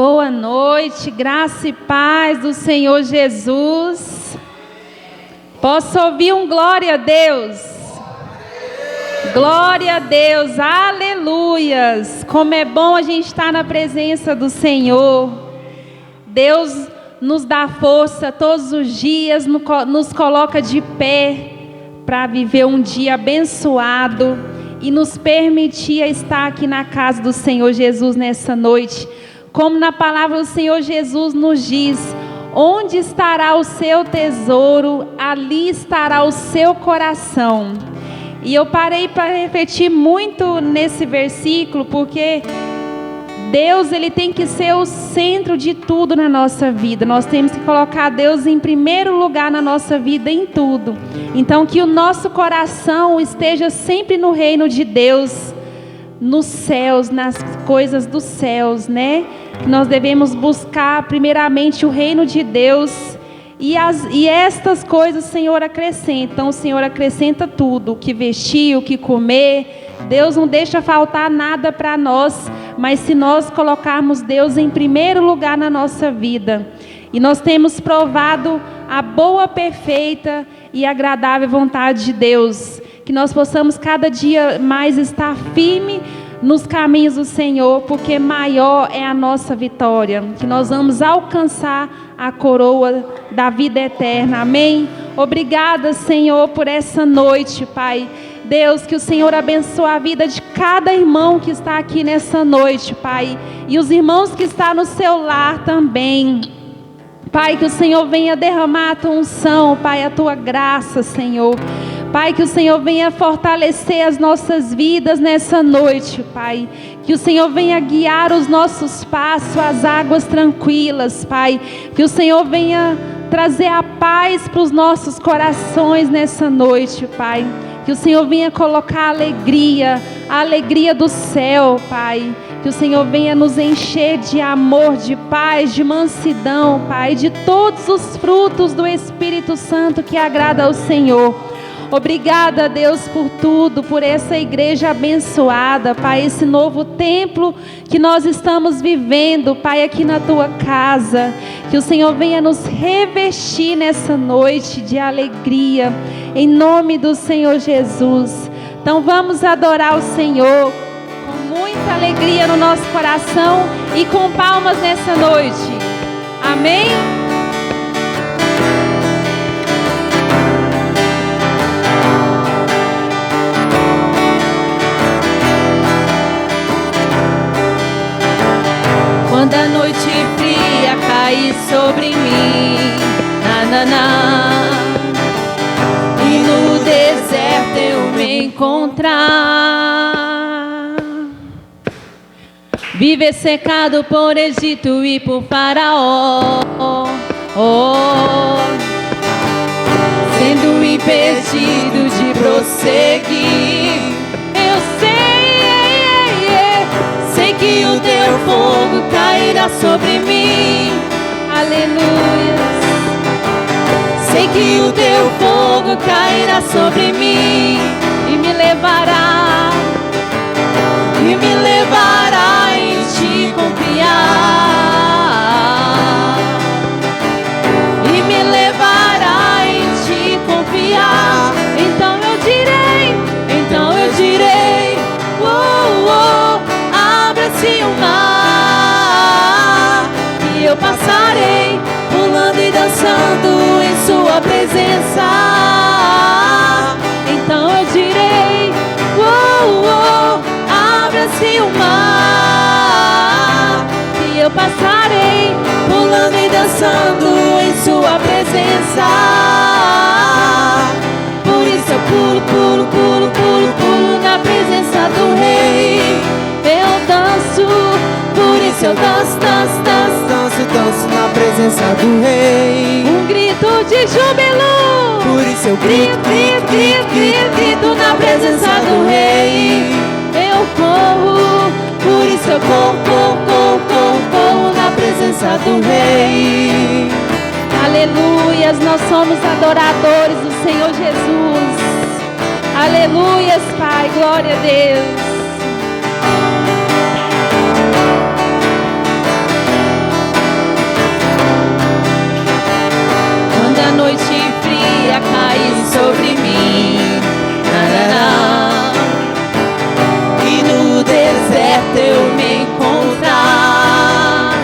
Boa noite, graça e paz do Senhor Jesus. Posso ouvir um glória a Deus? Glória a Deus, aleluias. Como é bom a gente estar na presença do Senhor. Deus nos dá força todos os dias, nos coloca de pé para viver um dia abençoado e nos permitir estar aqui na casa do Senhor Jesus nessa noite. Como na palavra do Senhor Jesus nos diz: onde estará o seu tesouro, ali estará o seu coração. E eu parei para refletir muito nesse versículo, porque Deus, Ele tem que ser o centro de tudo na nossa vida. Nós temos que colocar Deus em primeiro lugar na nossa vida, em tudo. Então, que o nosso coração esteja sempre no reino de Deus, nos céus, nas coisas dos céus, né? Nós devemos buscar primeiramente o reino de Deus, e estas coisas o Senhor acrescenta. Então o Senhor acrescenta tudo: o que vestir, o que comer. Deus não deixa faltar nada para nós, mas se nós colocarmos Deus em primeiro lugar na nossa vida. E nós temos provado a boa, perfeita e agradável vontade de Deus. Que nós possamos cada dia mais estar firme nos caminhos do Senhor, porque maior é a nossa vitória. Que nós vamos alcançar a coroa da vida eterna. Amém? Obrigada, Senhor, por essa noite, Pai. Deus, que o Senhor abençoe a vida de cada irmão que está aqui nessa noite, Pai. E os irmãos que estão no seu lar também. Pai, que o Senhor venha derramar a tua unção, Pai, a tua graça, Senhor. Pai, que o Senhor venha fortalecer as nossas vidas nessa noite, Pai. Que o Senhor venha guiar os nossos passos às águas tranquilas, Pai. Que o Senhor venha trazer a paz para os nossos corações nessa noite, Pai. Que o Senhor venha colocar a alegria do céu, Pai. Que o Senhor venha nos encher de amor, de paz, de mansidão, Pai. De todos os frutos do Espírito Santo que agrada ao Senhor. Obrigada, Deus, por tudo, por essa igreja abençoada, Pai, esse novo templo que nós estamos vivendo, Pai, aqui na tua casa. Que o Senhor venha nos revestir nessa noite de alegria, em nome do Senhor Jesus. Então vamos adorar o Senhor com muita alegria no nosso coração e com palmas nessa noite. Amém? Quando a noite fria cair sobre mim, e no deserto eu me encontrar, viver secado por Egito e por Faraó, sendo impedido de prosseguir. Eu sei que o teu fogo cairá sobre mim. Aleluia. Sei que o teu fogo cairá sobre mim E me levará em te confiar, e me levará em te confiar. Então eu direi, abra-se o mar, e eu passarei pulando e dançando em sua presença. Então eu direi, abra-se o mar, e eu passarei pulando e dançando em sua presença. Por isso eu pulo na presença do Rei. Eu danço, por isso eu danço na presença do Rei. um grito de júbilo. Por isso eu grito na presença do Rei. Eu corro, por isso eu corro na presença do Rei. Aleluias, nós somos adoradores do Senhor Jesus. Aleluias, Pai, glória a Deus. sobre mim. E no deserto eu me encontrar.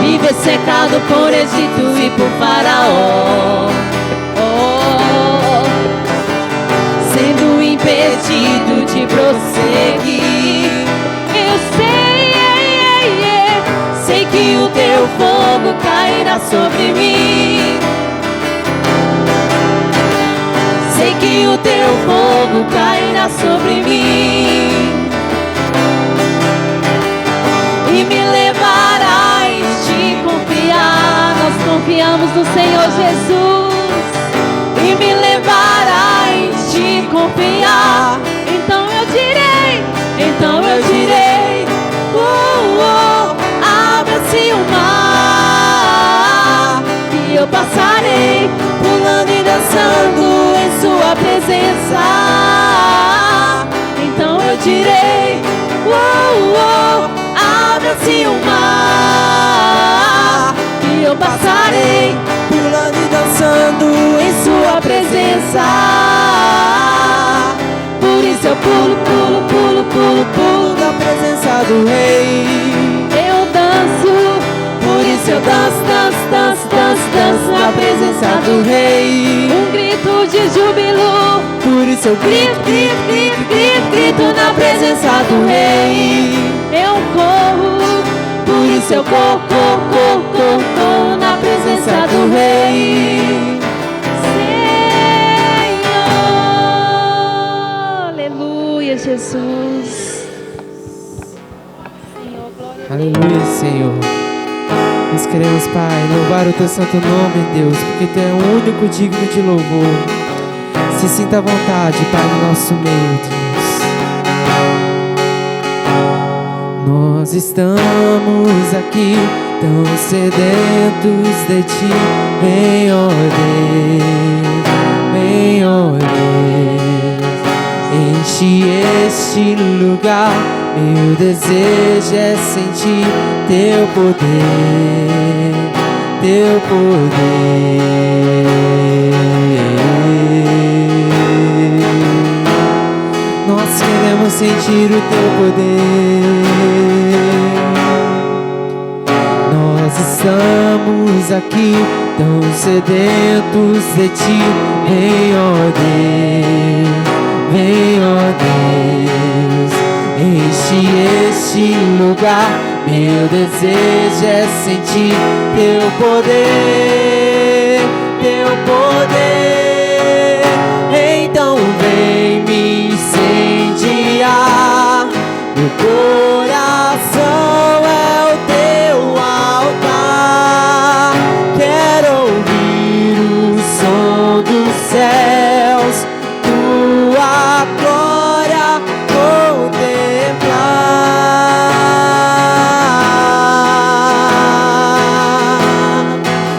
Viver secado por Egito e por Faraó. Sendo impedido de prosseguir. Eu sei que o teu fogo cairá sobre mim. Sei que o teu fogo cairá sobre mim. E me levarás de confiar. Nós confiamos no Senhor Jesus. E me levarás de confiar. Então eu direi, abra-se o mar, e eu passarei pulando e dançando em sua presença. Então eu direi, abra-se o mar, e eu passarei pulando e dançando em sua presença. Por isso eu pulo, pulo, pulo, pulo, pulo na presença do Rei. Eu danço, por isso eu danço, danço, danço, danço, danço na presença do Rei. Um grito de júbilo, Por isso eu grito, grito, grito, grito, grito na presença do Rei. Eu corro, por isso eu corro, corro, corro, corro, corro na presença do Rei. Aleluia, Jesus. Aleluia, Senhor. Nós queremos, Pai, louvar o Teu santo nome, Deus, porque Tu é o único digno de louvor. Se sinta à vontade, Pai, no nosso meio, Deus. Nós estamos aqui tão sedentos de Ti. Vem, ó Deus, vem, ó Deus. Enche este lugar. Meu desejo é sentir Teu poder, Teu poder. Nós queremos sentir o Teu poder. Nós estamos aqui tão sedentos de Ti. Vem, ó Deus, vem, ó Deus. Enche este lugar. Meu desejo é sentir Teu poder, Teu poder. Então vem me incendiar. Meu coração é o Teu altar. Quero ouvir o som dos céus, Tua glória contemplar.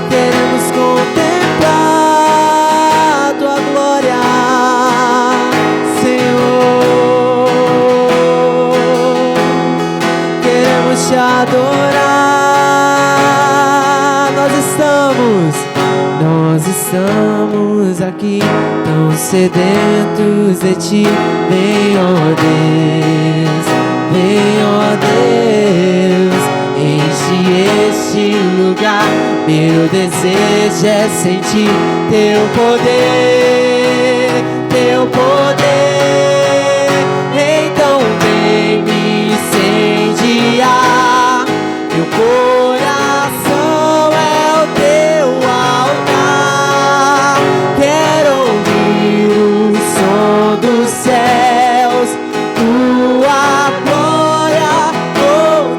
Queremos contemplar Tua glória, Senhor. Queremos Te adorar. Nós estamos aqui tão sedentos de Ti. Vem, ó Deus, vem, ó Deus. Enche este lugar. Meu desejo é sentir Teu poder, Teu poder. Então vem me incendiar. Meu coração é o Teu altar. Quero ouvir o som dos céus, Tua glória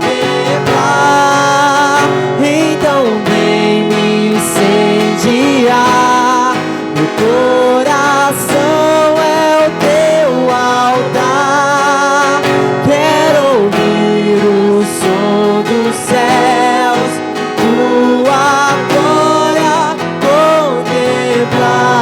contemplar. Então vem me incendiar. Meu coração é o Teu altar. Quero ouvir o som dos céus, Tua glória contemplar.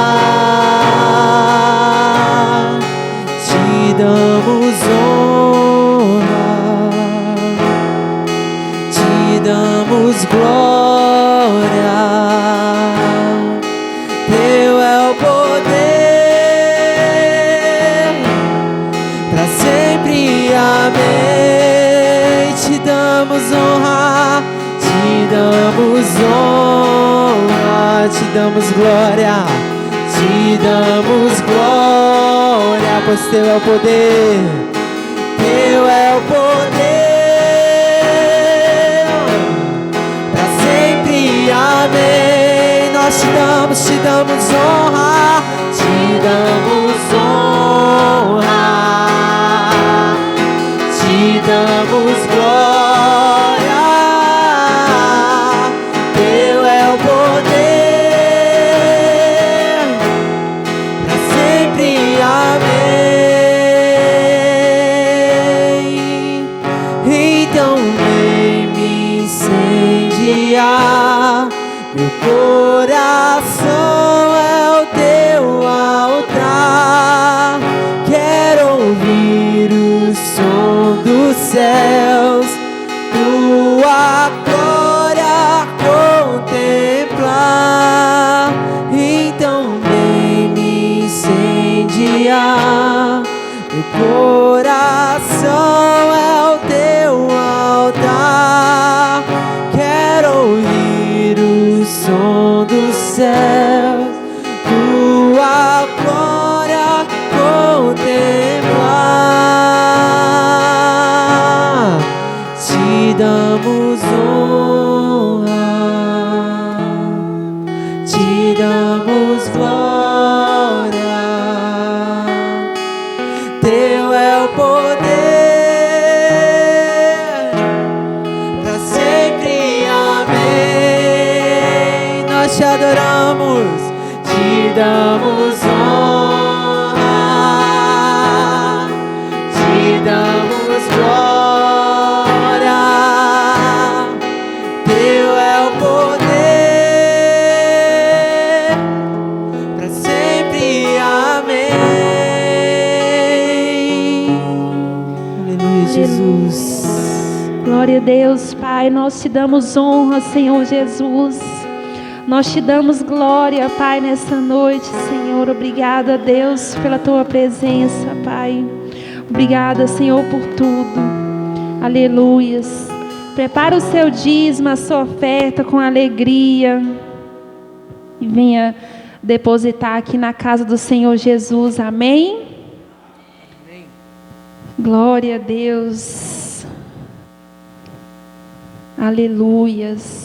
damos glória, te damos glória, pois teu é o poder, teu é o poder, pra sempre, amém. Nós te damos honra, te damos honra, te damos glória, teu é o poder, pra sempre, amém. Então vem me incendiar, meu coração é o teu altar. Quero ouvir o som dos céus, tua glória contemplar. Então vem me incendiar, meu coração é o teu altar. Quero ouvir o som dos céus, tua glória contemplar. Te damos honra, te damos glória, teu é o poder, pra sempre, amém. Nós te adoramos, te damos honra, te damos glória, teu é o poder, pra sempre, amém. Aleluia, Jesus. Glória a Deus, Pai. Nós te damos honra, Senhor Jesus. Nós te damos glória, Pai, nessa noite, Senhor. Obrigada, Deus, pela tua presença, Pai. Obrigada, Senhor, por tudo. Aleluias. Prepara o seu dízimo, a sua oferta com alegria. E venha depositar aqui na casa do Senhor Jesus. Amém? Amém. Glória a Deus. Aleluias.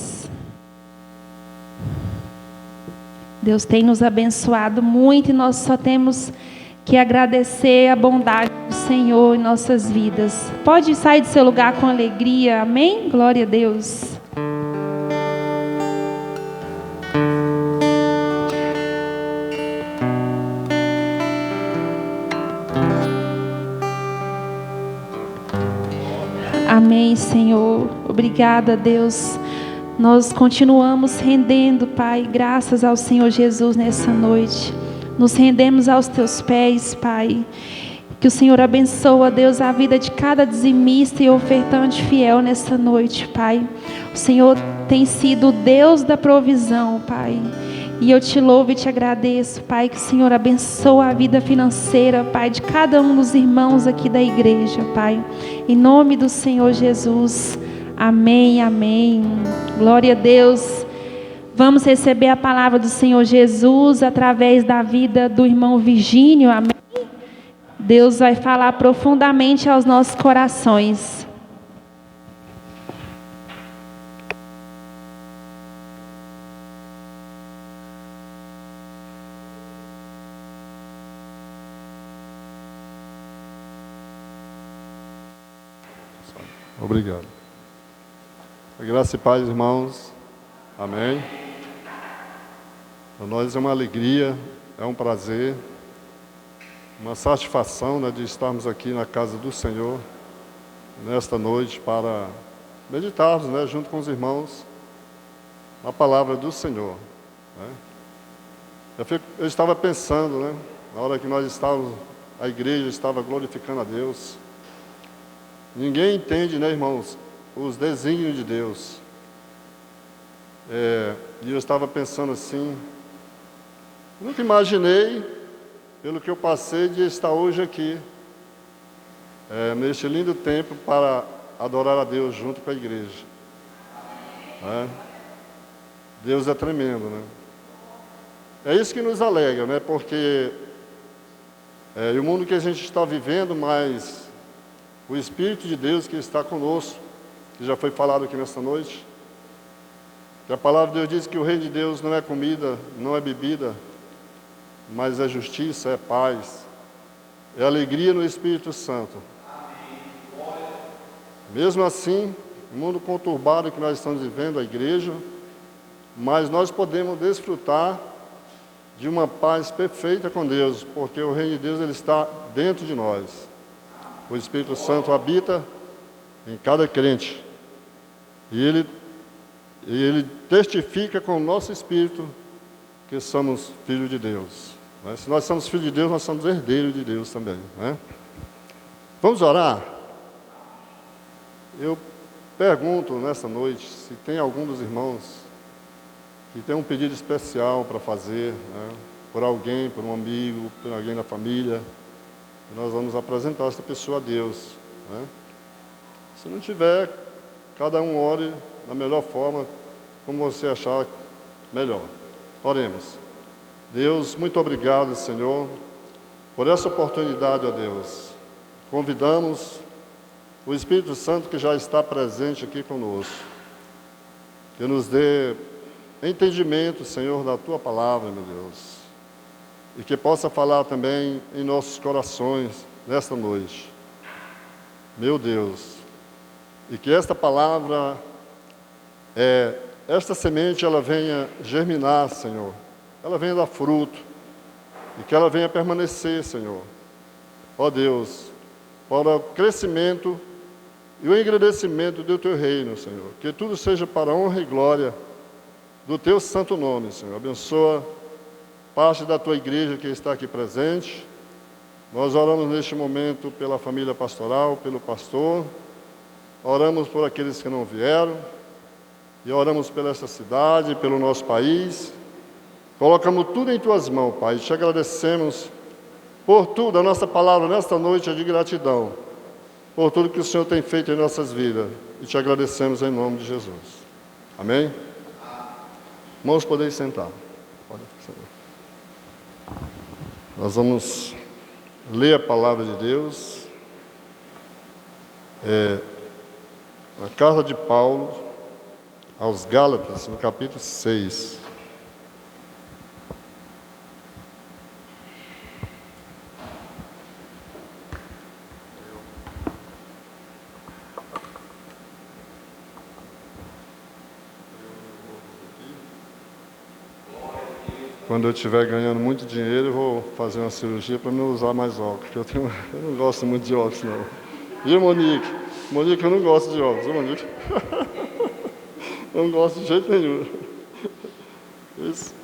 Deus tem nos abençoado muito e nós só temos que agradecer a bondade do Senhor em nossas vidas. Pode sair do seu lugar com alegria, amém? Glória a Deus. Amém, Senhor. Obrigada, Deus. Nós continuamos rendendo, Pai, graças ao Senhor Jesus nessa noite. Nos rendemos aos teus pés, Pai. Que o Senhor abençoe, Deus, a vida de cada dizimista e ofertante fiel nessa noite, Pai. O Senhor tem sido o Deus da provisão, Pai. E eu te louvo e te agradeço, Pai, que o Senhor abençoe a vida financeira, Pai, de cada um dos irmãos aqui da igreja, Pai. Em nome do Senhor Jesus. Amém, amém. Glória a Deus. Vamos receber a palavra do Senhor Jesus através da vida do irmão Virgínio. Amém. Deus vai falar profundamente aos nossos corações. Obrigado. A graça e paz, irmãos. Amém. Para nós é uma alegria, é um prazer, uma satisfação, né, de estarmos aqui na casa do Senhor nesta noite para meditarmos, né, junto com os irmãos na palavra do Senhor. Né? Eu estava pensando, né, na hora que nós estávamos, a igreja estava glorificando a Deus. Ninguém entende, né, irmãos, os desígnios de Deus. E eu estava pensando assim, nunca imaginei, pelo que eu passei, de estar hoje aqui, neste lindo tempo, para adorar a Deus junto com a igreja. Deus é tremendo, né? É isso que nos alegra, né? Porque o mundo que a gente está vivendo, mas o Espírito de Deus que está conosco, que já foi falado aqui nesta noite, que a palavra de Deus diz que o reino de Deus não é comida, não é bebida, mas é justiça, é paz, é alegria no Espírito Santo. Mesmo assim, o mundo conturbado que nós estamos vivendo, a igreja, mas nós podemos desfrutar de uma paz perfeita com Deus, porque o reino de Deus ele está dentro de nós. O Espírito Santo habita em cada crente. E ele testifica com o nosso espírito que somos filhos de Deus. Né? Se nós somos filhos de Deus, nós somos herdeiros de Deus também. Né? Vamos orar? Eu pergunto nessa noite se tem algum dos irmãos que tem um pedido especial para fazer, né? Por alguém, por um amigo, por alguém da família. Nós vamos apresentar essa pessoa a Deus. Né? Se não tiver, cada um ore da melhor forma, como você achar melhor. Oremos. Deus, muito obrigado, Senhor, por essa oportunidade, ó Deus. Convidamos o Espírito Santo que já está presente aqui conosco, que nos dê entendimento, Senhor, da Tua palavra, meu Deus, e que possa falar também em nossos corações nesta noite. Meu Deus, e que esta palavra, esta semente, ela venha germinar, Senhor, ela venha dar fruto, e que ela venha permanecer, Senhor, ó Deus, para o crescimento e o engrandecimento do Teu reino, Senhor, que tudo seja para a honra e glória do Teu santo nome, Senhor. Abençoa parte da Tua igreja que está aqui presente. Nós oramos neste momento pela família pastoral, pelo pastor, oramos por aqueles que não vieram, e oramos pela esta cidade, pelo nosso país. Colocamos tudo em Tuas mãos, Pai, e Te agradecemos por tudo. A nossa palavra nesta noite é de gratidão, por tudo que o Senhor tem feito em nossas vidas, e Te agradecemos em nome de Jesus. Amém? Irmãos, podem sentar. Pode sentar. Nós vamos ler a palavra de Deus. A carta de Paulo aos Gálatas, no capítulo 6. Quando eu estiver ganhando muito dinheiro, eu vou fazer uma cirurgia para não usar mais óculos, porque eu não gosto muito de óculos, não. Viu, Monique? Monique, eu não gosto de óculos, viu, Monique? Eu não gosto de jeito nenhum. Isso.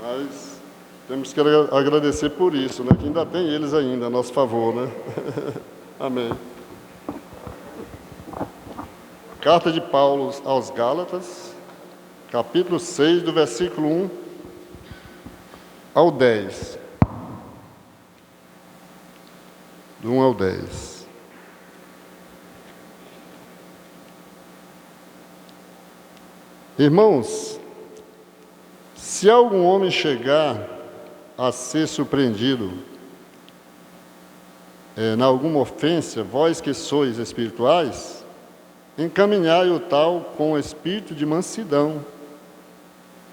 Mas temos que agradecer por isso, né? Que ainda tem eles ainda a nosso favor, né? Amém. Carta de Paulo aos Gálatas, capítulo 6, do versículo 1 ao 10. Do 1 ao 10. Irmãos, se algum homem chegar a ser surpreendido em alguma ofensa, vós que sois espirituais, encaminhai o tal com espírito de mansidão,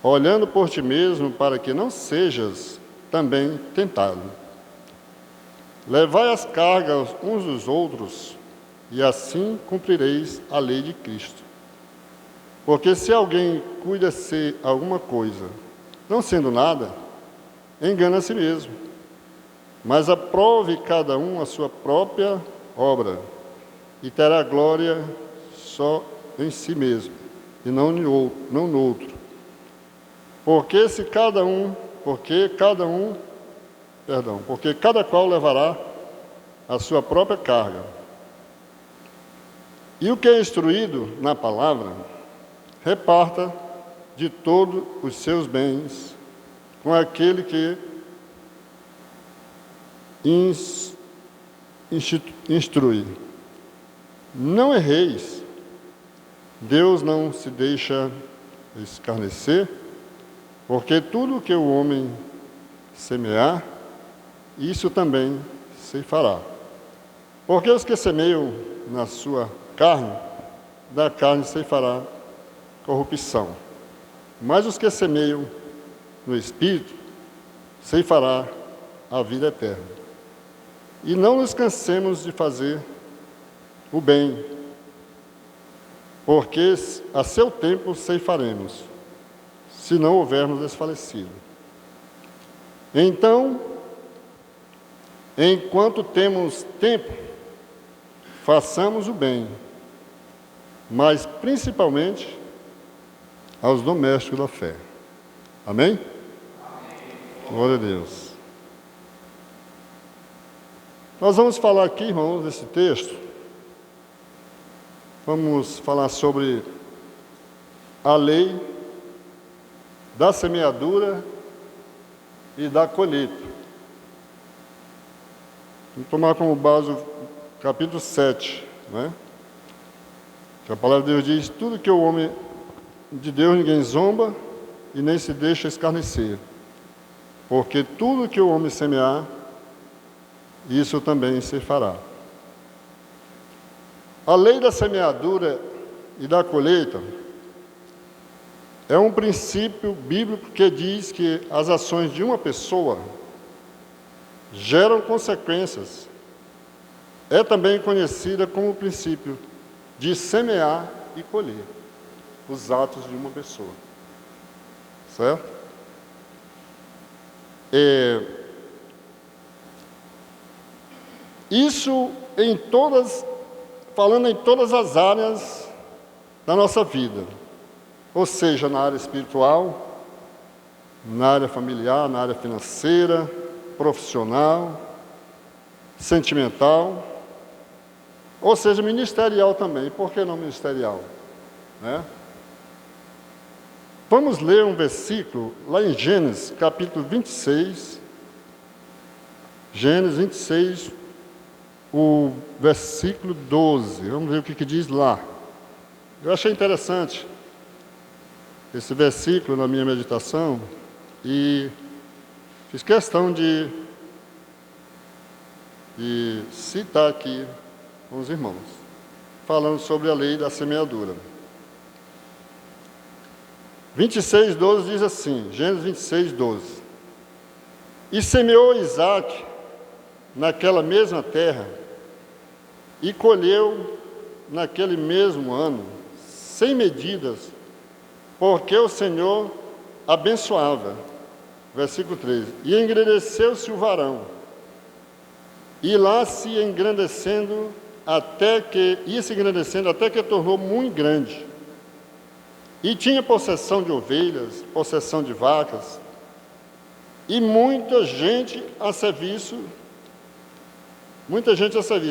olhando por ti mesmo, para que não sejas também tentado. Levai as cargas uns dos outros, e assim cumprireis a lei de Cristo. Porque se alguém cuida ser alguma coisa, não sendo nada, engana a si mesmo. Mas aprove cada um a sua própria obra, e terá glória só em si mesmo, e não no outro. Porque cada qual levará a sua própria carga. E o que é instruído na palavra, reparta de todos os seus bens com aquele que instrui. Não erreis, Deus não se deixa escarnecer, porque tudo que o homem semear, isso também se fará. Porque os que semeiam na sua carne, da carne se fará corrupção. Mas os que semeiam no Espírito, se fará a vida eterna. E não nos cansemos de fazer o bem, porque a seu tempo ceifaremos, se não houvermos desfalecido. Então, enquanto temos tempo, façamos o bem, mas principalmente aos domésticos da fé. Amém? Amém. Glória a Deus. Nós vamos falar aqui, irmãos, desse texto. Vamos falar sobre a lei da semeadura e da colheita. Vamos tomar como base o capítulo 7, né? Que a palavra de Deus diz: tudo que o homem de Deus ninguém zomba e nem se deixa escarnecer, porque tudo que o homem semear, isso também se fará. A lei da semeadura e da colheita é um princípio bíblico que diz que as ações de uma pessoa geram consequências. É também conhecida como o princípio de semear e colher os atos de uma pessoa. Certo? Isso falando em todas as áreas da nossa vida, ou seja, na área espiritual, na área familiar, na área financeira, profissional, sentimental, ou seja, ministerial também. Por que não ministerial? Né? Vamos ler um versículo lá em Gênesis, capítulo 26. Gênesis 26, o versículo 12. Vamos ver o que diz lá. Eu achei interessante esse versículo na minha meditação e fiz questão de citar aqui com os irmãos, falando sobre a lei da semeadura. 26, 12 diz assim, Gênesis 26, 12. E semeou Isaque naquela mesma terra, e colheu naquele mesmo ano, sem medidas, porque o Senhor abençoava. Versículo 13. E engrandeceu-se o varão, e lá se engrandecendo até que tornou muito grande. E tinha possessão de ovelhas, possessão de vacas, e muita gente a serviço,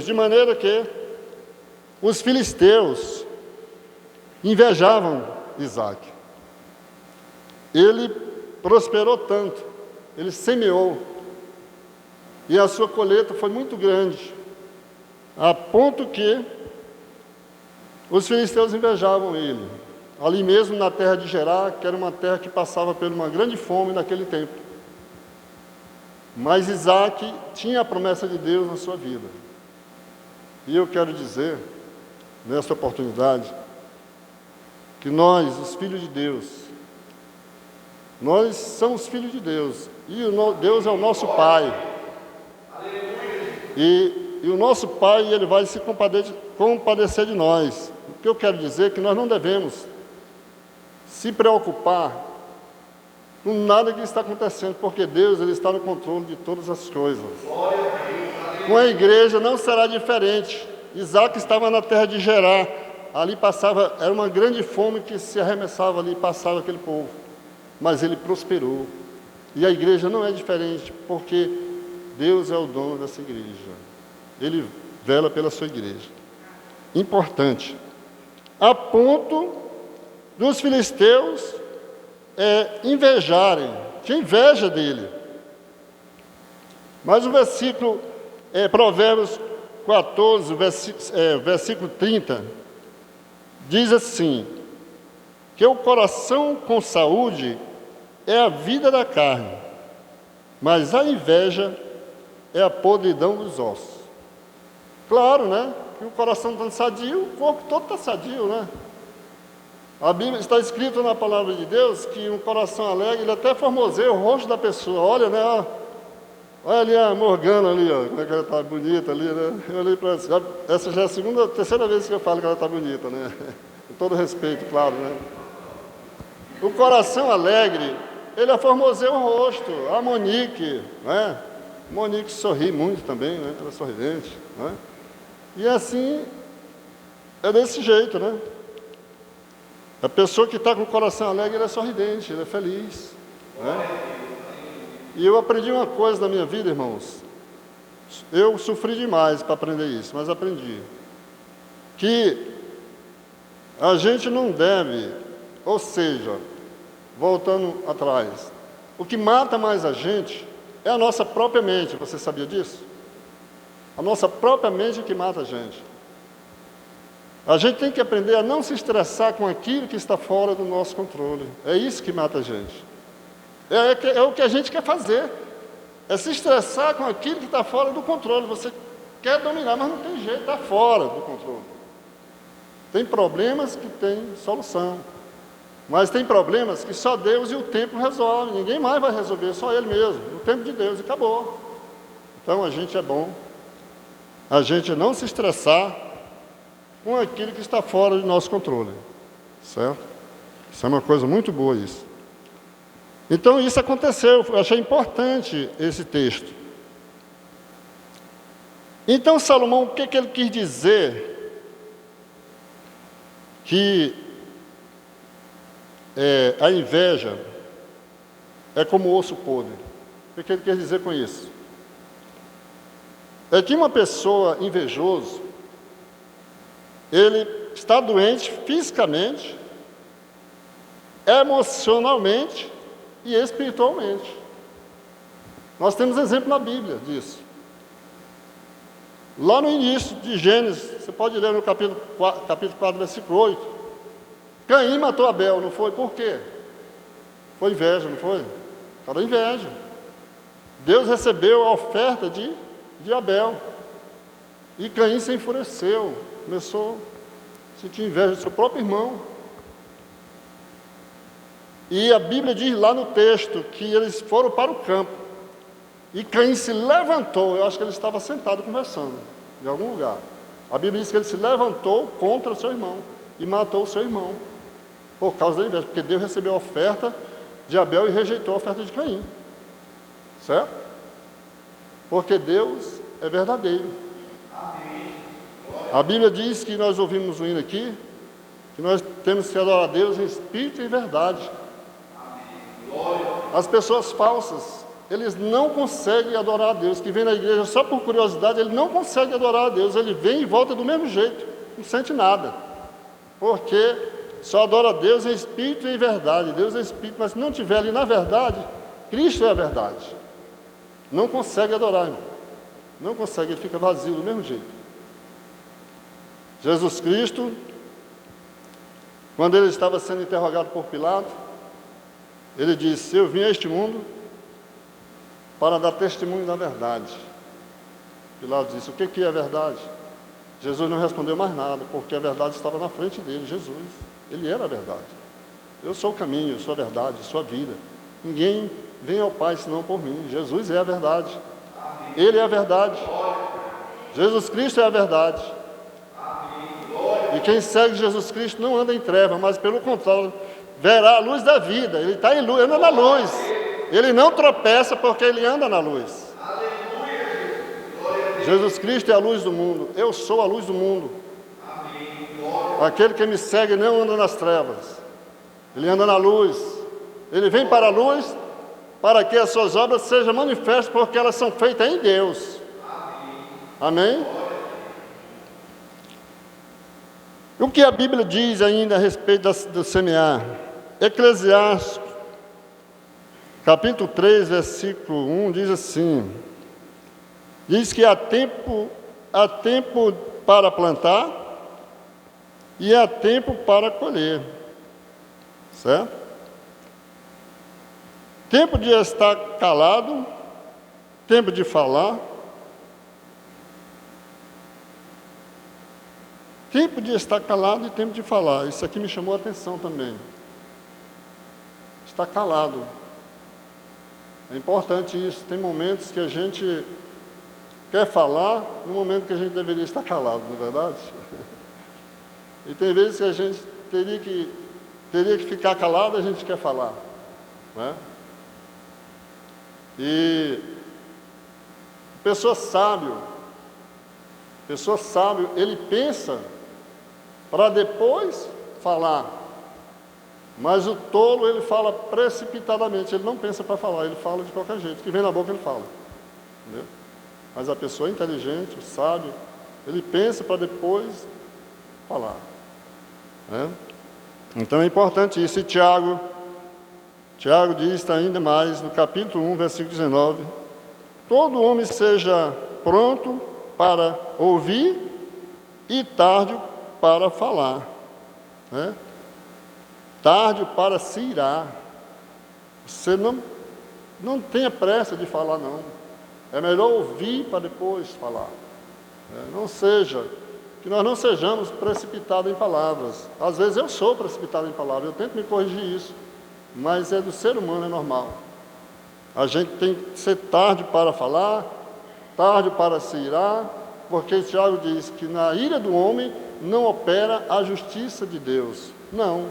de maneira que os filisteus invejavam Isaque. Ele prosperou tanto, ele semeou, e a sua colheita foi muito grande, a ponto que os filisteus invejavam ele. Ali mesmo na terra de Gerar, que era uma terra que passava por uma grande fome naquele tempo. Mas Isaque tinha a promessa de Deus na sua vida. E eu quero dizer, nesta oportunidade, que nós, os filhos de Deus, nós somos filhos de Deus, e Deus é o nosso Pai. E o nosso Pai, Ele vai se compadecer de nós. O que eu quero dizer é que nós não devemos se preocupar com nada que está acontecendo, porque Deus, Ele está no controle de todas as coisas. Com a igreja não será diferente. Isaque estava na terra de Gerar, ali passava, era uma grande fome que se arremessava ali, passava aquele povo, mas ele prosperou. E a igreja não é diferente, porque Deus é o dono dessa igreja, Ele vela pela sua igreja. Importante, a ponto dos filisteus invejarem, tinha inveja dele. Mas o versículo, Provérbios 14, versículo 30, diz assim, que o coração com saúde é a vida da carne, mas a inveja é a podridão dos ossos. Claro, né? Que o coração estando sadio, o corpo todo está sadio, né? A Bíblia está escrito na palavra de Deus que um coração alegre, ele até formoseia o rosto da pessoa. Olha, né? Olha ali a Morgana ali, ó, como é que ela está bonita ali, né? Eu olhei para essa já é a terceira vez que eu falo que ela está bonita, né? Com todo respeito, claro, né? O coração alegre, ele formoseia o rosto. A Monique, né? Monique sorri muito também, né? Ela é sorridente, né? E assim, é desse jeito, né? A pessoa que está com o coração alegre, ela é sorridente, ela é feliz, né? E eu aprendi uma coisa na minha vida, irmãos. Eu sofri demais para aprender isso, mas aprendi. Que a gente não deve, ou seja, voltando atrás, o que mata mais a gente é a nossa própria mente. Você sabia disso? A nossa própria mente é que mata a gente. A gente tem que aprender a não se estressar com aquilo que está fora do nosso controle. É isso que mata a gente. É o que a gente quer fazer. É se estressar com aquilo que está fora do controle. Você quer dominar, mas não tem jeito, está fora do controle. Tem problemas que têm solução. Mas tem problemas que só Deus e o tempo resolvem. Ninguém mais vai resolver, só Ele mesmo. O tempo de Deus, e acabou. Então a gente é bom a gente não se estressar com aquilo que está fora do nosso controle. Certo? Isso é uma coisa muito boa, isso. Então isso aconteceu, eu achei importante esse texto. Então Salomão, o que ele quis dizer? Que a inveja é como osso podre. O que ele quer dizer com isso? É que uma pessoa invejosa, ele está doente fisicamente, emocionalmente e espiritualmente. Nós temos exemplo na Bíblia disso. Lá no início de Gênesis, você pode ler no capítulo 4, versículo 8, Caim matou Abel, não foi? Por quê? Foi inveja, não foi? Era inveja. Deus recebeu a oferta de Abel. E Caim se enfureceu, começou a sentir inveja do seu próprio irmão. E a Bíblia diz lá no texto que eles foram para o campo. E Caim se levantou, eu acho que ele estava sentado conversando, em algum lugar. A Bíblia diz que ele se levantou contra o seu irmão e matou o seu irmão. Por causa da inveja, porque Deus recebeu a oferta de Abel e rejeitou a oferta de Caim. Certo? Porque Deus é verdadeiro. A Bíblia diz que nós ouvimos um hino aqui, que nós temos que adorar a Deus em espírito e em verdade. As pessoas falsas, eles não conseguem adorar a Deus. Que vem na igreja só por curiosidade, ele não consegue adorar a Deus. Ele vem e volta do mesmo jeito, não sente nada. Porque só adora a Deus em espírito e em verdade. Deus é espírito, mas se não estiver ali na verdade, Cristo é a verdade. Não consegue adorar, irmão. Não consegue, ele fica vazio do mesmo jeito. Jesus Cristo, quando ele estava sendo interrogado por Pilato, ele disse: eu vim a este mundo para dar testemunho da verdade. Pilato disse: o que é a verdade? Jesus não respondeu mais nada, porque a verdade estava na frente dele, Jesus. Ele era a verdade. Eu sou o caminho, eu sou a verdade, eu sou a vida. Ninguém vem ao Pai senão por mim. Jesus é a verdade. Ele é a verdade. Jesus Cristo é a verdade. E quem segue Jesus Cristo não anda em trevas, mas pelo contrário, verá a luz da vida. Ele está em luz, anda na luz. Ele não tropeça porque ele anda na luz. Jesus Cristo é a luz do mundo. Eu sou a luz do mundo. Aquele que me segue não anda nas trevas. Ele anda na luz. Ele vem para a luz para que as suas obras sejam manifestas, porque elas são feitas em Deus. Amém? O que a Bíblia diz ainda a respeito do semear? Eclesiastes, capítulo 3, versículo 1, diz assim: diz que há tempo para plantar e há tempo para colher. Certo? Tempo de estar calado, tempo de falar, tempo de estar calado e tempo de falar. Isso aqui me chamou a atenção também. Estar calado. É importante isso. Tem momentos que a gente quer falar, no momento que a gente deveria estar calado, não é verdade? E tem vezes que a gente teria que ficar calado, a gente quer falar, né? E pessoa sábio, ele pensa para depois falar, mas o tolo, ele fala precipitadamente, ele não pensa para falar, ele fala de qualquer jeito, que vem na boca ele fala, entendeu? Mas a pessoa inteligente, o sábio, ele pensa para depois falar, né? Então é importante isso. E Tiago diz ainda mais, no capítulo 1, versículo 19, todo homem seja pronto para ouvir e tardio para falar, né? Tardio para se irar. Você não tenha pressa de falar, não. É melhor ouvir para depois falar. Que nós não sejamos precipitados em palavras. Às vezes eu sou precipitado em palavras, eu tento me corrigir isso, mas é do ser humano, é normal. A gente tem que ser tarde para falar, tarde para se irar, porque Tiago diz que na ira do homem não opera a justiça de Deus. Não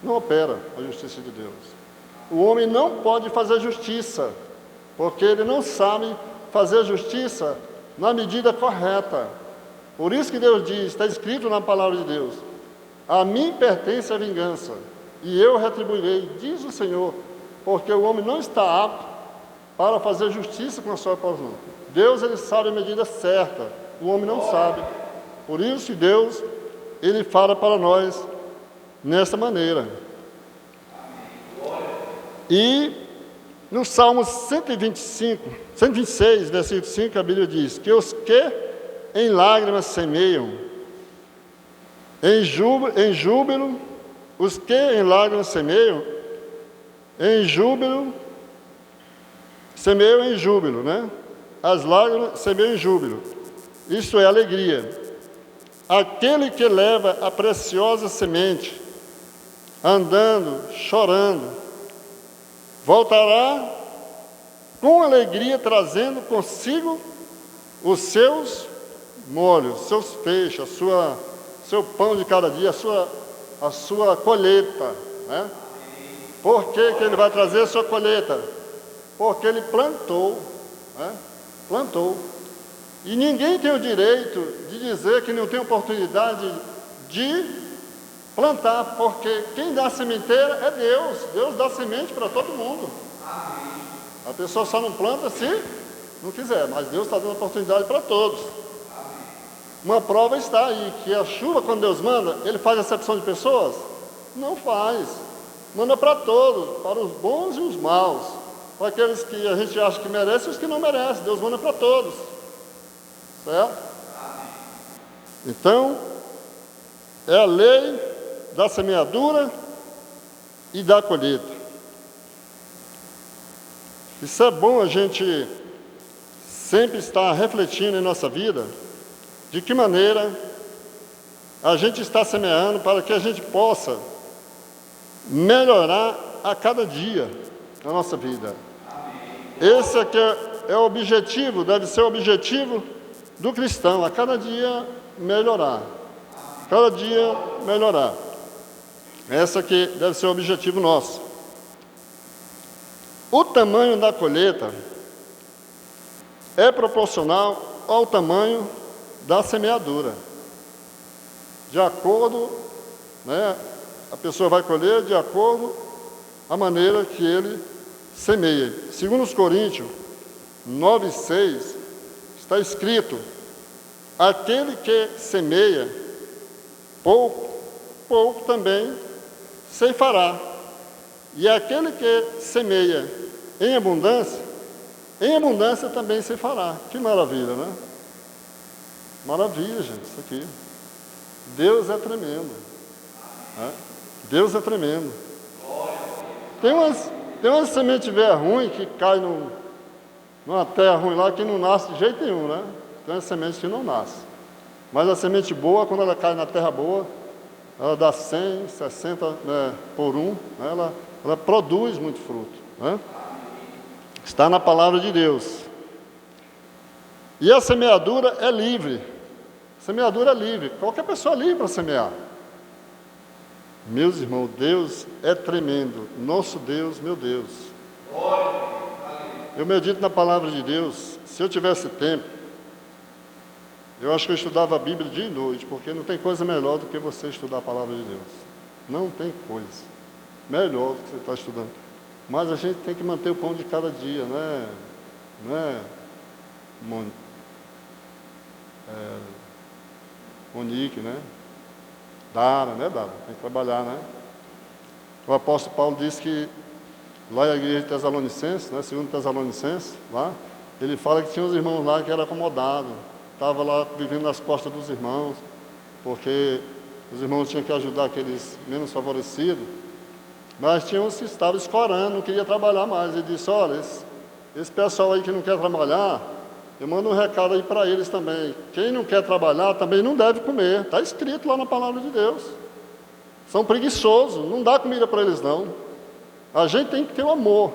opera a justiça de Deus. O homem não pode fazer justiça, porque ele não sabe fazer justiça na medida correta. Por isso que Deus diz, está escrito na palavra de Deus, a mim pertence a vingança, e eu retribuirei, diz o Senhor, porque o homem não está apto para fazer justiça com a sua própria mão. Deus, ele sabe a medida certa, o homem não sabe. Por isso que Deus, ele fala para nós nessa maneira. E no Salmo 126, versículo 5, a Bíblia diz que os que em lágrimas semeiam, em júbilo, os que em lágrimas semeiam em júbilo, né? As lágrimas semeiam em júbilo, isso é alegria. Aquele que leva a preciosa semente, andando, chorando, voltará com alegria, trazendo consigo os seus molhos, seus feixes, seu pão de cada dia, a sua colheita, né? Por que ele vai trazer a sua colheita? Porque ele plantou, né? Plantou. E ninguém tem o direito de dizer que não tem oportunidade de plantar, porque quem dá a sementeira é Deus. Deus dá semente para todo mundo. A pessoa só não planta se não quiser, mas Deus está dando oportunidade para todos. Uma prova está aí, que a chuva, quando Deus manda, ele faz acepção de pessoas? Não faz. Manda para todos, para os bons e os maus. Para aqueles que a gente acha que merecem e os que não merecem. Deus manda para todos. Certo? Então, é a lei da semeadura e da colheita. Isso é bom a gente sempre estar refletindo em nossa vida, de que maneira a gente está semeando para que a gente possa melhorar a cada dia na nossa vida. Esse aqui é o objetivo, deve ser o objetivo do cristão, a cada dia melhorar. Cada dia melhorar. Esse aqui deve ser o objetivo nosso. O tamanho da colheita é proporcional ao tamanho da semeadura. De acordo, né, a pessoa vai colher de acordo a maneira que ele semeia. Segundo os Coríntios 9:6, está escrito: aquele que semeia pouco, pouco também ceifará. E aquele que semeia em abundância também ceifará. Que maravilha, né? Maravilha, gente, isso aqui. Deus é tremendo. Né? Deus é tremendo. Tem umas sementes velhas ruins que caem numa terra ruim lá que não nasce de jeito nenhum, né? Tem umas sementes que não nascem. Mas a semente boa, quando ela cai na terra boa, ela dá 100, 60 por um, né? Ela produz muito fruto. Né? Está na palavra de Deus. E a semeadura é livre. Semeadura é livre. Qualquer pessoa é livre para semear. Meus irmãos, Deus é tremendo. Nosso Deus, meu Deus. Eu medito na palavra de Deus. Se eu tivesse tempo, eu acho que eu estudava a Bíblia dia e noite, porque não tem coisa melhor do que você estudar a palavra de Deus. Não tem coisa melhor do que você está estudando. Mas a gente tem que manter o pão de cada dia, né? Não é, Monique, né? Dara, né, Dara? Tem que trabalhar, né? O apóstolo Paulo disse que lá na igreja de Tessalonicenses, né, segundo Tessalonicenses, lá, ele fala que tinha uns irmãos lá que eram acomodados, estavam lá vivendo nas costas dos irmãos, porque os irmãos tinham que ajudar aqueles menos favorecidos, mas tinha uns que estavam escorando, não queria trabalhar mais. Ele disse, olha, esse pessoal aí que não quer trabalhar, eu mando um recado aí para eles também. Quem não quer trabalhar também não deve comer. Está escrito lá na palavra de Deus. São preguiçosos, não dá comida para eles não. A gente tem que ter o amor,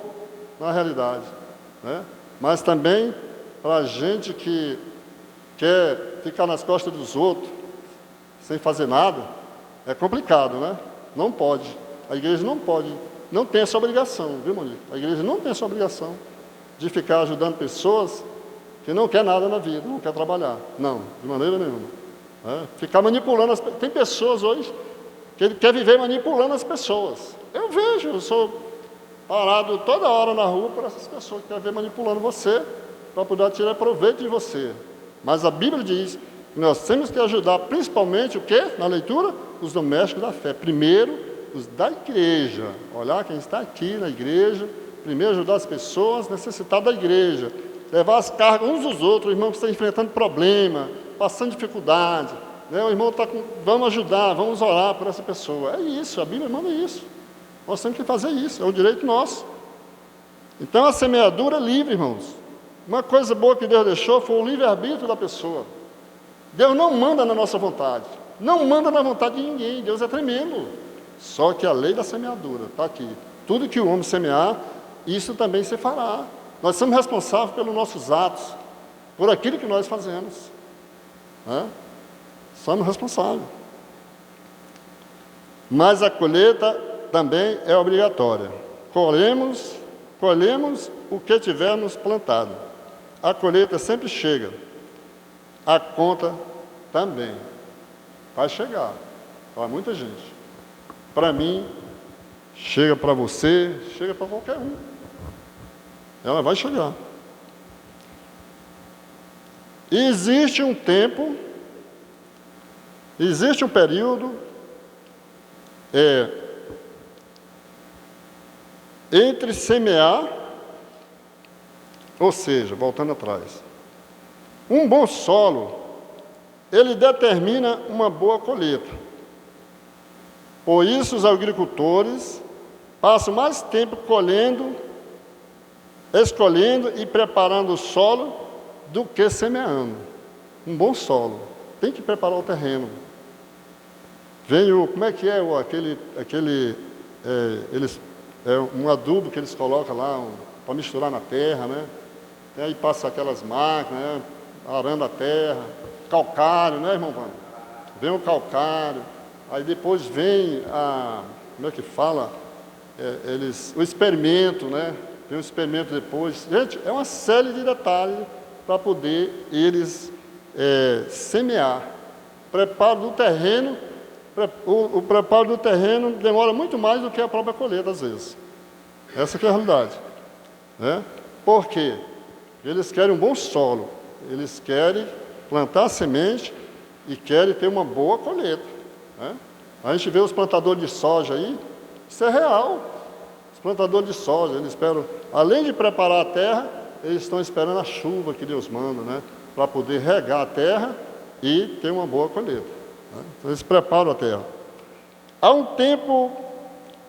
na realidade. Né? Mas também, para a gente que quer ficar nas costas dos outros, sem fazer nada, é complicado, né? Não pode. A igreja não pode, não tem essa obrigação, viu, Monique? A igreja não tem essa obrigação de ficar ajudando pessoas que não quer nada na vida, não quer trabalhar. Não, de maneira nenhuma. Ficar manipulando as pessoas. Tem pessoas hoje que ele quer viver manipulando as pessoas. Eu vejo, eu sou parado toda hora na rua por essas pessoas que querem ver manipulando você para poder tirar proveito de você. Mas a Bíblia diz que nós temos que ajudar principalmente o quê? Na leitura? Os domésticos da fé. Primeiro, os da igreja. Olhar quem está aqui na igreja. Primeiro, ajudar as pessoas necessitadas da igreja. Levar as cargas uns dos outros, o irmão que está enfrentando problema, passando dificuldade, né? O irmão está com, vamos ajudar, vamos orar por essa pessoa. É isso, a Bíblia manda isso. Nós temos que fazer isso, é um direito nosso. Então a semeadura é livre, irmãos. Uma coisa boa que Deus deixou foi o livre-arbítrio da pessoa. Deus não manda na nossa vontade, não manda na vontade de ninguém, Deus é tremendo. Só que a lei da semeadura está aqui. Tudo que o homem semear, isso também se fará. Nós somos responsáveis pelos nossos atos, por aquilo que nós fazemos. Somos responsáveis. Mas a colheita também é obrigatória. Colhemos o que tivermos plantado. A colheita sempre chega. A conta também vai chegar para muita gente. Para mim, chega para você, chega para qualquer um. Ela vai chegar. E existe um tempo, existe um período entre semear, ou seja, voltando atrás, um bom solo, ele determina uma boa colheita. Por isso os agricultores passam mais tempo escolhendo e preparando o solo do que semeando. Um bom solo. Tem que preparar o terreno. Como é que é um adubo que eles colocam lá para misturar na terra, né? E aí passa aquelas máquinas, né? Arando a terra, calcário, né, irmão Vânia? Vem o calcário, aí depois vem como é que fala? O experimento, né? Tem um experimento depois. Gente, é uma série de detalhes para poder eles semear. Preparo do terreno, o preparo do terreno demora muito mais do que a própria colheita, às vezes. Essa que é a realidade. Né? Por quê? Eles querem um bom solo. Eles querem plantar a semente e querem ter uma boa colheita. Né? A gente vê os plantadores de soja aí, isso é real. Plantadores de soja, eles esperam, além de preparar a terra, eles estão esperando a chuva que Deus manda, né? Para poder regar a terra e ter uma boa colheita. Então, eles preparam a terra. Há um tempo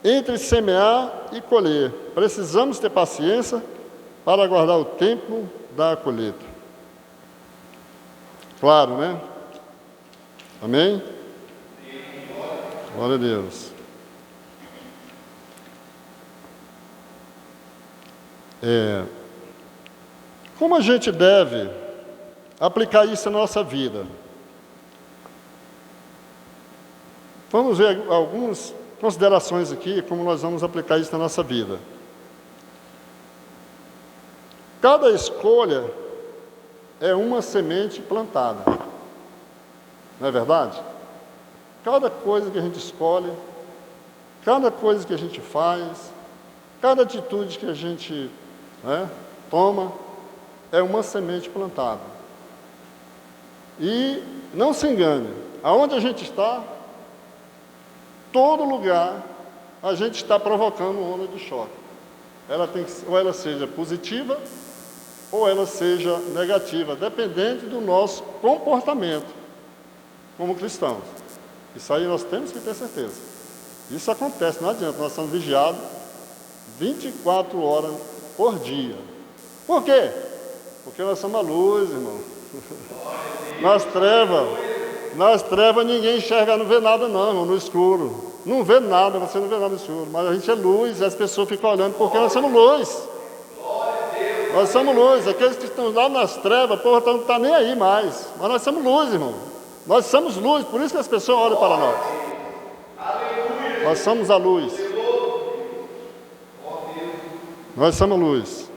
entre semear e colher. Precisamos ter paciência para aguardar o tempo da colheita. Claro, né? Amém? Glória a Deus. Como a gente deve aplicar isso na nossa vida? Vamos ver algumas considerações aqui, como nós vamos aplicar isso na nossa vida. Cada escolha é uma semente plantada. Não é verdade? Cada coisa que a gente escolhe, cada coisa que a gente faz, cada atitude que a gente toma, é uma semente plantada. E não se engane, aonde a gente está, todo lugar, a gente está provocando uma onda de choque. Ou ela seja positiva, ou ela seja negativa, dependente do nosso comportamento como cristãos. Isso aí nós temos que ter certeza. Isso acontece, não adianta, nós somos vigiados 24 horas por dia. Por quê? Porque nós somos a luz, irmão. Nas trevas ninguém enxerga, não vê nada não, irmão, no escuro. Não vê nada, você não vê nada no escuro. Mas a gente é luz, e as pessoas ficam olhando, porque nós somos luz. Nós somos luz. Aqueles que estão lá nas trevas, porra, não está nem aí mais. Mas nós somos luz, irmão. Nós somos luz, por isso que as pessoas olham para nós. Nós somos a luz. Nós somos luz.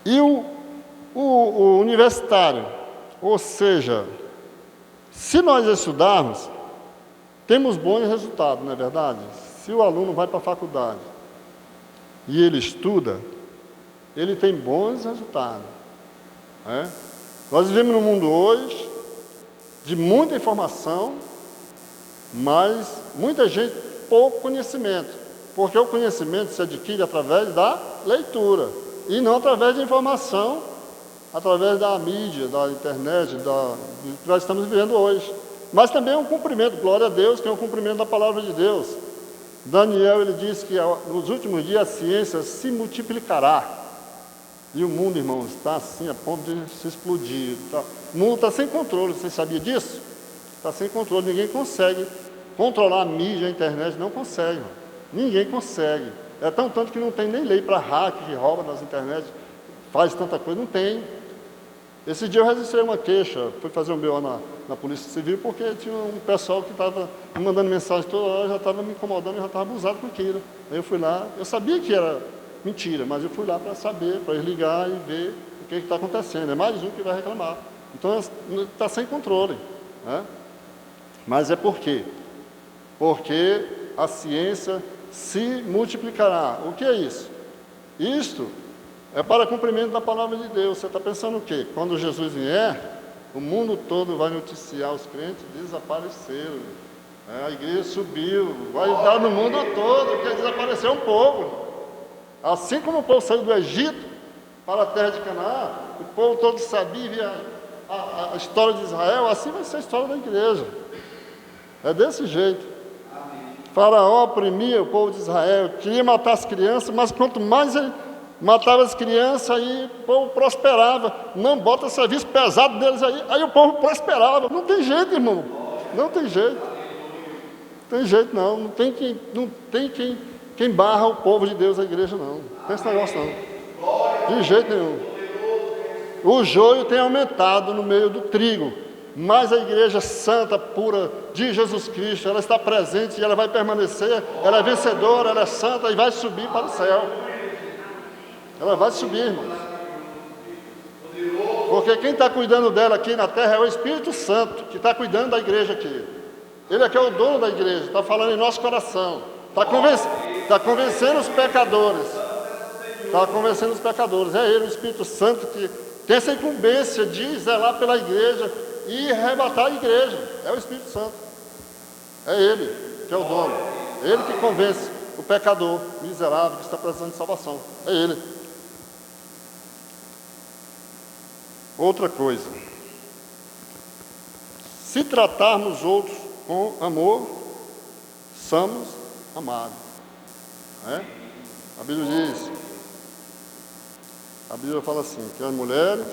E o universitário, ou seja, se nós estudarmos, temos bons resultados, não é verdade? Se o aluno vai para a faculdade e ele estuda, ele tem bons resultados. Nós vivemos num mundo hoje de muita informação, mas muita gente, pouco conhecimento, porque o conhecimento se adquire através da leitura, e não através de informação, através da mídia, da internet, do que nós estamos vivendo hoje. Mas também é um cumprimento, glória a Deus, que é um cumprimento da palavra de Deus. Daniel, ele diz que nos últimos dias a ciência se multiplicará. E o mundo, irmãos, está assim, a ponto de se explodir. O mundo está sem controle, você sabia disso? Está sem controle, ninguém consegue controlar a mídia, a internet, não consegue. Irmão. Ninguém consegue. É tanto que não tem nem lei para hack, que rouba nas internet, faz tanta coisa, não tem. Esse dia eu registrei uma queixa, fui fazer um BO na Polícia Civil, porque tinha um pessoal que estava me mandando mensagem toda hora, já estava me incomodando, já estava abusado com aquilo. Aí eu fui lá, eu sabia que era mentira, mas eu fui lá para saber, para ligar e ver o que está acontecendo. É mais um que vai reclamar. Então está sem controle. Mas é por quê? Porque a ciência se multiplicará. O que é isso? Isto é para cumprimento da palavra de Deus. Você está pensando o quê? Quando Jesus vier, o mundo todo vai noticiar os crentes desapareceram. A igreja subiu, vai dar no mundo todo, porque desapareceu um povo. Assim como o povo saiu do Egito para a terra de Canaã, o povo todo sabia, via a história de Israel, assim vai ser a história da igreja. É desse jeito. Faraó oprimia o povo de Israel, queria matar as crianças, mas quanto mais ele matava as crianças, aí o povo prosperava. Não bota serviço pesado deles aí o povo prosperava. Não tem jeito, irmão. Não tem jeito. Não tem jeito, não. Não tem quem barra o povo de Deus, a igreja, não. Não tem esse negócio, não. De jeito nenhum. O joio tem aumentado no meio do trigo, mas a igreja santa, pura de Jesus Cristo, ela está presente e ela vai permanecer, ela é vencedora, ela é santa e vai subir para o céu. Ela vai subir, irmãos. Porque quem está cuidando dela aqui na terra é o Espírito Santo, que está cuidando da igreja aqui. Ele é que é o dono da igreja, está falando em nosso coração. Está convencendo os pecadores. Está convencendo os pecadores. É ele, o Espírito Santo, que tem essa incumbência de zelar pela igreja e arrebatar a igreja. É o Espírito Santo. É ele que é o dono. É ele que convence o pecador miserável que está precisando de salvação. É ele. Outra coisa. Se tratarmos outros com amor, somos amados. A Bíblia fala assim, que as mulheres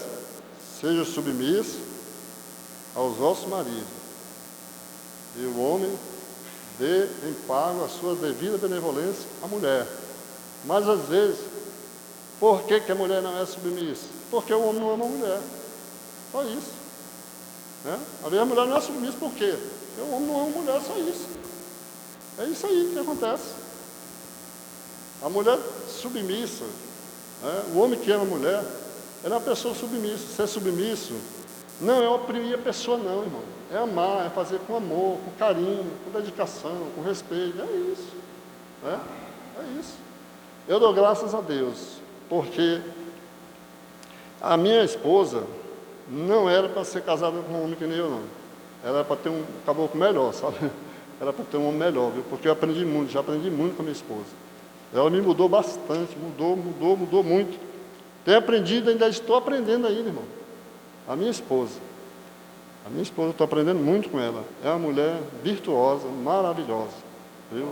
sejam submissas aos vossos maridos, e o homem dê em pago a sua devida benevolência à mulher. Mas às vezes, por que a mulher não é submissa? Porque o homem não ama a mulher. Só isso. Às vezes a mulher não é submissa por quê? Porque o homem não ama a mulher, só isso. É isso aí que acontece. A mulher submissa, o homem que ama a mulher, ela é uma pessoa submissa. Ser submisso não é oprimir a pessoa, não, irmão. É amar, é fazer com amor, com carinho, com dedicação, com respeito. É isso. É isso. Eu dou graças a Deus, porque a minha esposa não era para ser casada com um homem que nem eu, não. Ela era para ter um caboclo melhor, sabe? Era para ter um homem melhor, viu? Porque eu aprendi muito, já aprendi muito com a minha esposa. Ela me mudou bastante, mudou muito. Tenho aprendido, ainda estou aprendendo ainda, irmão. A minha esposa, eu estou aprendendo muito com ela. É uma mulher virtuosa, maravilhosa. Viu?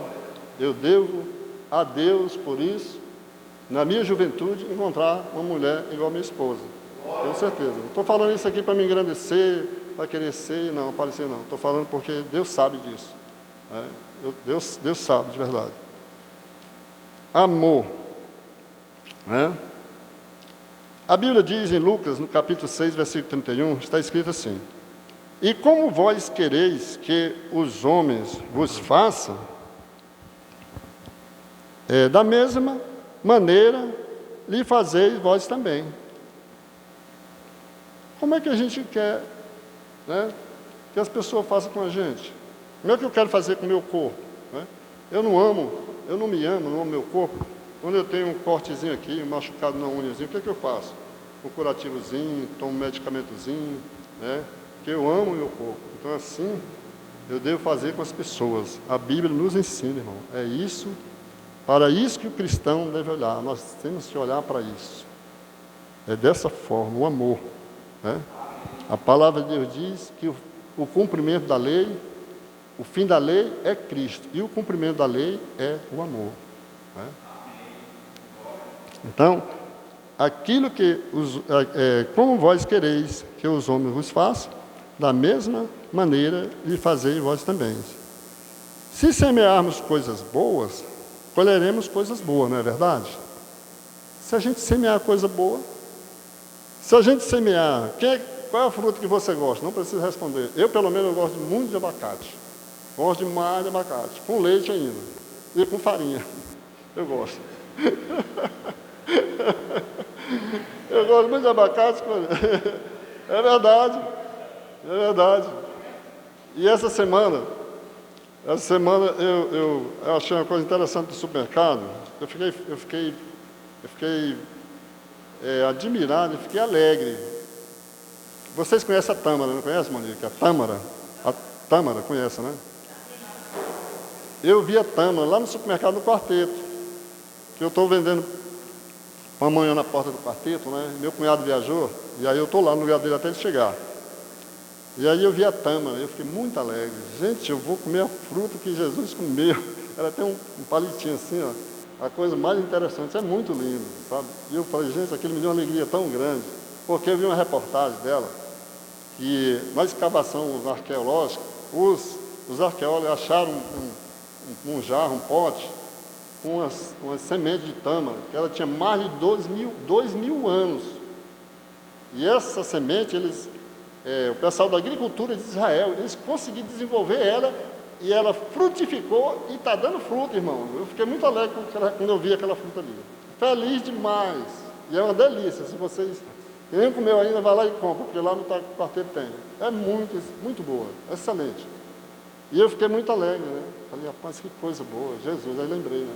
Eu devo a Deus por isso, na minha juventude, encontrar uma mulher igual a minha esposa. Tenho certeza. Não estou falando isso aqui para me engrandecer, para querer ser, não, aparecer não. Estou falando porque Deus sabe disso. Deus sabe de verdade. Amor. A Bíblia diz em Lucas, no capítulo 6, versículo 31, está escrito assim: e como vós quereis que os homens vos façam, da mesma maneira lhe fazeis vós também. Como é que a gente quer que as pessoas façam com a gente? Como é que eu quero fazer com o meu corpo? Eu não me amo, não amo meu corpo. Quando eu tenho um cortezinho aqui, um machucado na unhazinha, o que eu faço? Um curativozinho, tomo um medicamentozinho, porque eu amo o meu corpo. Então assim, eu devo fazer com as pessoas. A Bíblia nos ensina, irmão. É isso, para isso que o cristão deve olhar. Nós temos que olhar para isso. É dessa forma, o amor. A palavra de Deus diz que o cumprimento da lei, o fim da lei é Cristo, e o cumprimento da lei é o amor. Então, aquilo que como vós quereis que os homens vos façam, da mesma maneira lhe fazei vós também. Se semearmos coisas boas, colheremos coisas boas, não é verdade? Se a gente semear coisa boa, se a gente semear, qual é a fruta que você gosta? Não precisa responder. Eu, pelo menos, eu gosto muito de abacate. Gosto demais de abacate. Com leite ainda. E com farinha. Eu gosto. Eu gosto muito de abacate. É verdade. É verdade. E essa semana eu achei uma coisa interessante do supermercado. Eu fiquei admirado e fiquei alegre. Vocês conhecem a tâmara, não conhecem, Monique? A tâmara, conhece, né? Eu vi a tâmara lá no supermercado do Quarteto, que eu estou vendendo pamonha na porta do Quarteto, né? Meu cunhado viajou, e aí eu estou lá no lugar dele até ele chegar. E aí eu vi a tâmara, eu fiquei muito alegre. Gente, eu vou comer a fruta que Jesus comeu. Ela tem um palitinho assim, ó. A coisa mais interessante, isso é muito lindo, sabe? E eu falei, gente, aquilo me deu uma alegria tão grande, porque eu vi uma reportagem dela, que na escavação arqueológica, os arqueólogos acharam um jarro, um pote, com umas sementes de tâmara, que ela tinha mais de 2.000 anos. E essa semente, o pessoal da agricultura de Israel, eles conseguiram desenvolver ela, e ela frutificou e está dando fruto, irmão. Eu fiquei muito alegre quando eu vi aquela fruta ali. Feliz demais. E é uma delícia. Se vocês nem comeu ainda, vai lá e compra, porque lá no Quarteto tem. É muito, muito boa, excelente. E eu fiquei muito alegre, né? Falei, rapaz, que coisa boa, Jesus, aí lembrei, né?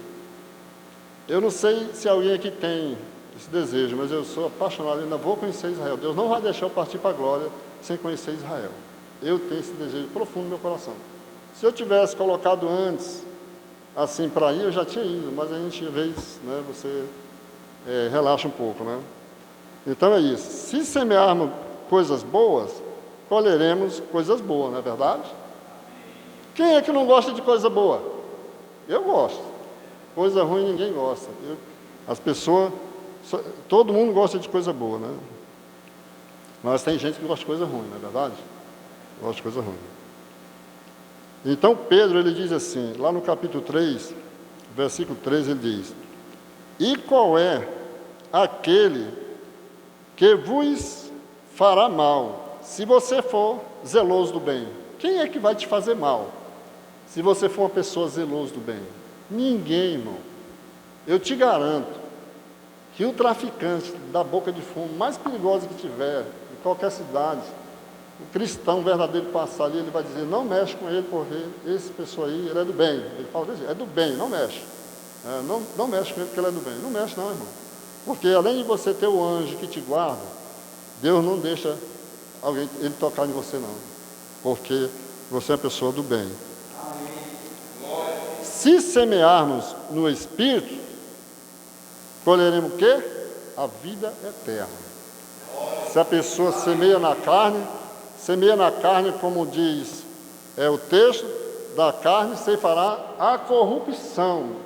Eu não sei se alguém aqui tem esse desejo, mas eu sou apaixonado, ainda vou conhecer Israel. Deus não vai deixar eu partir para a glória sem conhecer Israel. Eu tenho esse desejo profundo no meu coração. Se eu tivesse colocado antes, assim, para ir, eu já tinha ido, mas a gente, às vezes, né, você relaxa um pouco, né? Então é isso. Se semearmos coisas boas, colheremos coisas boas, não é verdade? Quem é que não gosta de coisa boa? Eu gosto. Coisa ruim ninguém gosta. As pessoas, todo mundo gosta de coisa boa, né? Mas tem gente que gosta de coisa ruim, não é verdade? Gosta de coisa ruim. Então Pedro, ele diz assim, lá no capítulo 3, versículo 3, ele diz: e qual é aquele que vos fará mal, se você for zeloso do bem? Quem é que vai te fazer mal, se você for uma pessoa zelosa do bem? Ninguém, irmão. Eu te garanto que o traficante da boca de fumo mais perigosa que tiver, em qualquer cidade, o cristão verdadeiro passar ali, ele vai dizer: não mexe com ele, porque esse pessoa aí, ele é do bem. Ele fala assim: é do bem, não mexe. Não mexe com ele, porque ele é do bem. Não mexe não, irmão. Porque além de você ter o anjo que te guarda, Deus não deixa ele tocar em você não. Porque você é uma pessoa do bem. Se semearmos no Espírito, colheremos o quê? A vida eterna. Se a pessoa semeia na carne, como diz o texto, da carne ceifará a corrupção,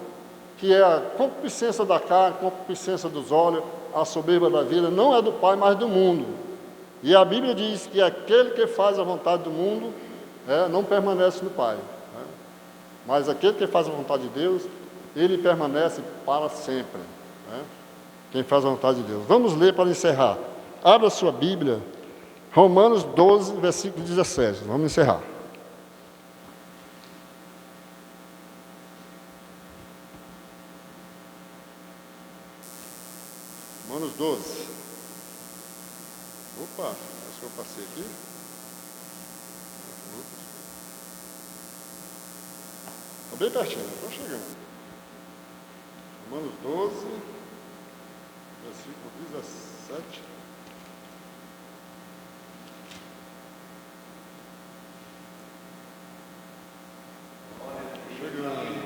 que é a concupiscência da carne, a concupiscência dos olhos, a soberba da vida, não é do Pai, mas do mundo. E a Bíblia diz que aquele que faz a vontade do mundo não permanece no Pai. Mas aquele que faz a vontade de Deus, ele permanece para sempre. Quem faz a vontade de Deus. Vamos ler para encerrar. Abra a sua Bíblia, Romanos 12, versículo 17. Vamos encerrar. Romanos 12. Opa, acho que eu passei aqui. Estou bem pertinho, estou chegando. Romanos 12, versículo 17. Chegando.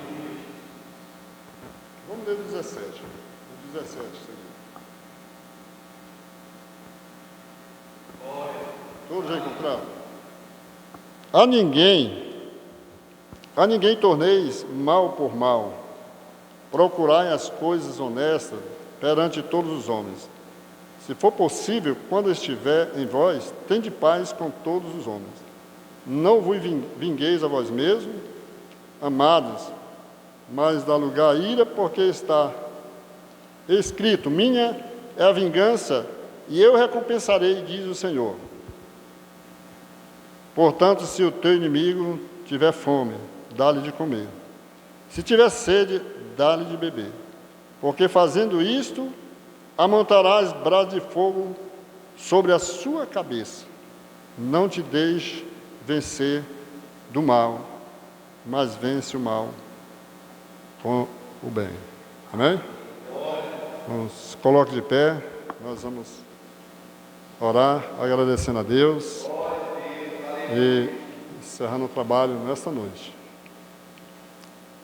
Vamos ler o 17. O 17, seguinte. Todos já encontraram? A ninguém torneis mal por mal. Procurai as coisas honestas perante todos os homens. Se for possível, quando estiver em vós, tende paz com todos os homens. Não vos vingueis a vós mesmos, amados, mas dá lugar à ira, porque está escrito: minha é a vingança, e eu recompensarei, diz o Senhor. Portanto, se o teu inimigo tiver fome, dá-lhe de comer. Se tiver sede, dá-lhe de beber. Porque fazendo isto, amontarás brasa de fogo sobre a sua cabeça. Não te deixe vencer do mal, mas vence o mal com o bem. Amém? Vamos, coloque de pé, nós vamos orar, agradecendo a Deus e encerrando o trabalho nesta noite.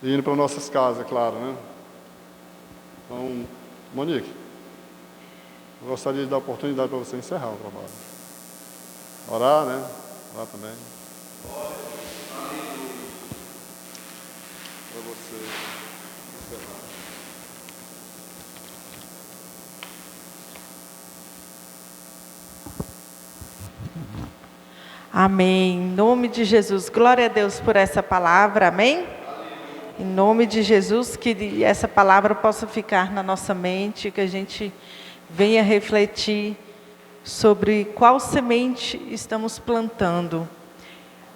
E indo para nossas casas, claro, né? Então, Monique, eu gostaria de dar a oportunidade para você encerrar o trabalho. Orar, né? Orar também. Para você encerrar. Amém. Em nome de Jesus. Glória a Deus por essa palavra. Amém? Em nome de Jesus, que essa palavra possa ficar na nossa mente, que a gente venha refletir sobre qual semente estamos plantando.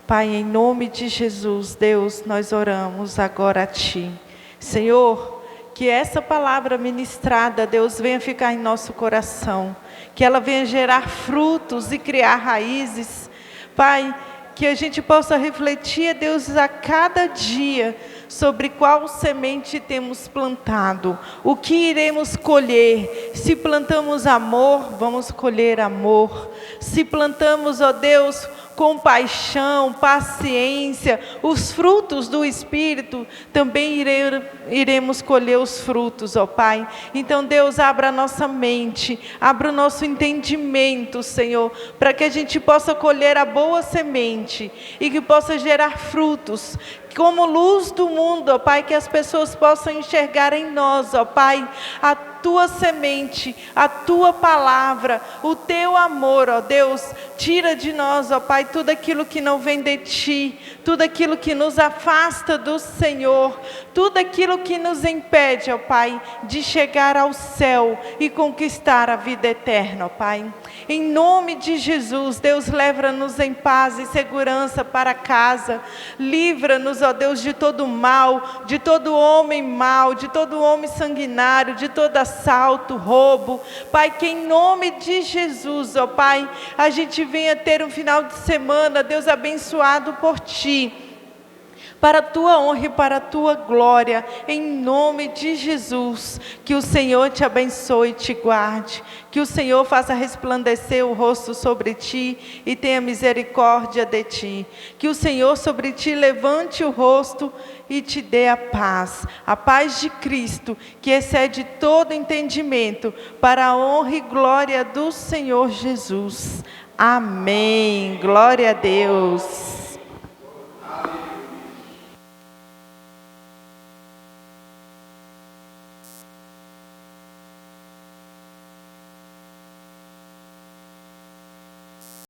Pai, em nome de Jesus, Deus, nós oramos agora a Ti. Senhor, que essa palavra ministrada, Deus, venha ficar em nosso coração, que ela venha gerar frutos e criar raízes. Pai, que a gente possa refletir, Deus, a cada dia sobre qual semente temos plantado, o que iremos colher. Se plantamos amor, vamos colher amor. Se plantamos, ó Deus, compaixão, paciência, os frutos do Espírito, também iremos colher os frutos, ó Pai. Então, Deus, abra a nossa mente, abra o nosso entendimento, Senhor, para que a gente possa colher a boa semente e que possa gerar frutos, como luz do mundo, ó Pai, que as pessoas possam enxergar em nós, ó Pai, a Tua semente, a Tua palavra, o Teu amor, ó Deus. Tira de nós, ó Pai, tudo aquilo que não vem de Ti, tudo aquilo que nos afasta do Senhor, tudo aquilo que nos impede, ó Pai, de chegar ao céu e conquistar a vida eterna, ó Pai. Em nome de Jesus, Deus, leva-nos em paz e segurança para casa. Livra-nos, ó Deus, de todo mal, de todo homem mau, de todo homem sanguinário, de todo assalto, roubo. Pai, que em nome de Jesus, ó Pai, a gente venha ter um final de semana, Deus, abençoado por Ti, para a Tua honra e para a Tua glória, em nome de Jesus. Que o Senhor te abençoe e te guarde, que o Senhor faça resplandecer o rosto sobre ti e tenha misericórdia de ti, que o Senhor sobre ti levante o rosto e te dê a paz de Cristo, que excede todo entendimento, para a honra e glória do Senhor Jesus. Amém. Glória a Deus.